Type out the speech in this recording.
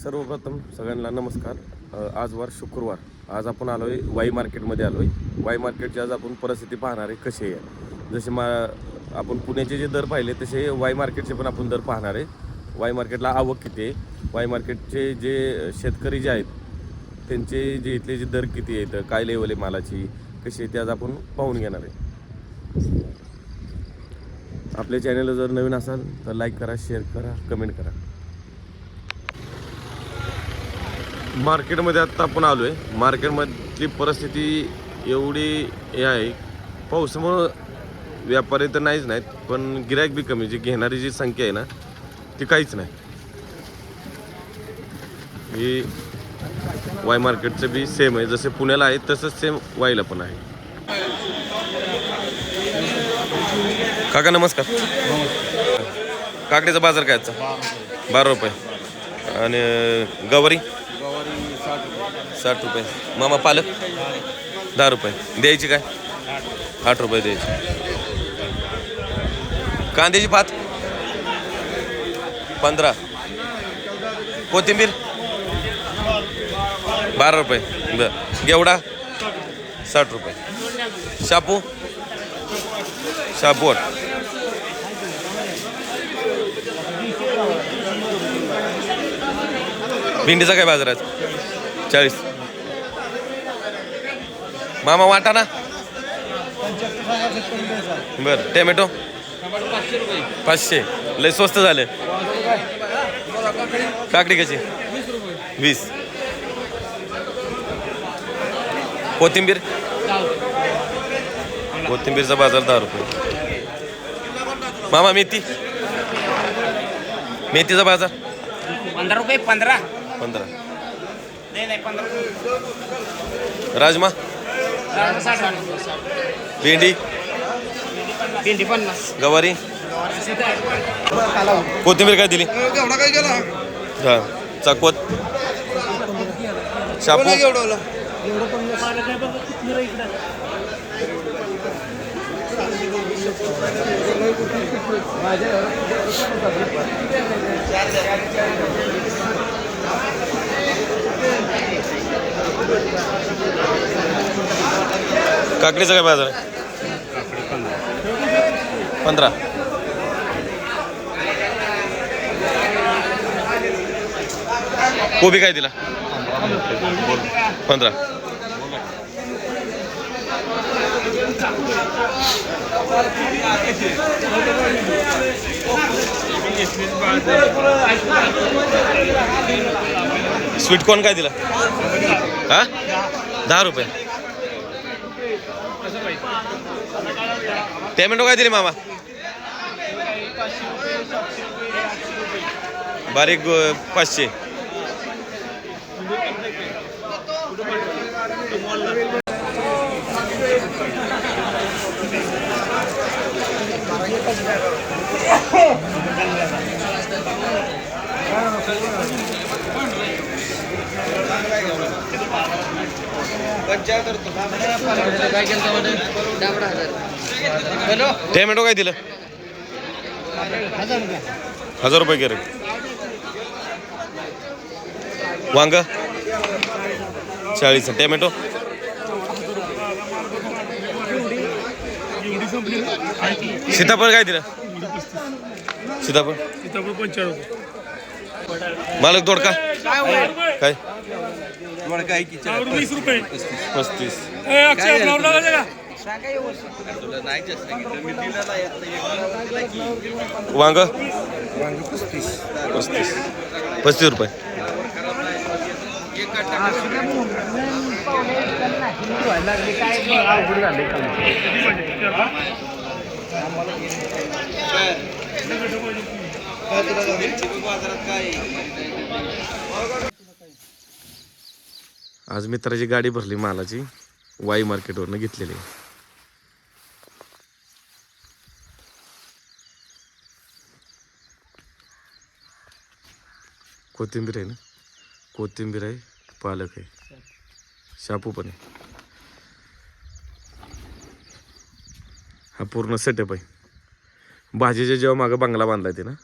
सर्वप्रथम सगळ्यांना नमस्कार. आज वार शुक्रवार. आज आपण आलो आहे वाई मार्केटमध्ये आलो आहे. वाई मार्केटची आज आपण परिस्थिती पाहणार आहे कशी आहे. जसे आपण पुण्याचे जे दर पाहिले तसे वाई मार्केटचे पण आपण दर पाहणार आहे. वाई मार्केटला आवक किती आहे, वाई मार्केटचे जे शेतकरी जे आहेत त्यांचे जे इथले जे दर किती आहेत, काय लेवल आहे मालाची कशी आहे ते आज आपण पाहून घेणार आहे. आपल्या चॅनलला जर नवीन असाल तर लाईक करा, शेअर करा, कमेंट करा. मार्केटमध्ये आत्ता आपण आलो आहे. मार्केटमधली परिस्थिती एवढी हे आहे, पावसामुळं व्यापारी तर नाहीत, पण गिराईक बी कमी. जी घेणारी जी संख्या आहे ना ती काहीच नाही. ही वाय मार्केटचं बी सेम आहे, जसे पुण्याला आहे तसंच सेम वाईला पण आहे. काका नमस्कार. काकडीचा बाजार काय आजचा? 12 रुपये. आणि गवारी 60 रुपये. मामा पालक 10 रुपये. द्यायची काय? 8 रुपये द्यायची. कांद्याची पात 15. कोथिंबीर 12 रुपये. बरं. गेवडा 60 रुपये. शापू 8. भेंडीचा काय बाजार आहे? 40. मामा वाटाणा बरं. टोमॅटो 500. लय स्वस्त झाले. काकडी कशी? 20. कोथिंबीर कोथिंबीरचा बाजार 10 रुपये. मामा मेथीचा बाजार 15 रुपये. 15. राजमा भेंडी 50. गवारी. कोथिंबीर काय दिली? हां. चाकवत शापू काकडीचा काय बाजार आहे? 15. कोबी काय दिला? 15. स्वीटकॉर्न काय दिला? हा 10 रुपये. टोमॅटो काय दिले मामा? बारीक 500. टोमॅटो काय दिलं? 1000 रुपये कॅरेट. वांग 40. टोमॅटो सीताफळ काय दिलं? सीताफळ 45. मालक दोडका काय? 20 रुपये. 35. वांग 35 रुपये. आज मित्राची गाडी भरली मालाची, वाई मार्केटवरनं घेतलेली. कोथिंबीर आहे ना, कोथिंबीर आहे, पालक आहे, शापू पण आहे. हा पूर्ण सेटअप आहे. भाजीच्या जेव्हा मागं बंगला बांधला ते ना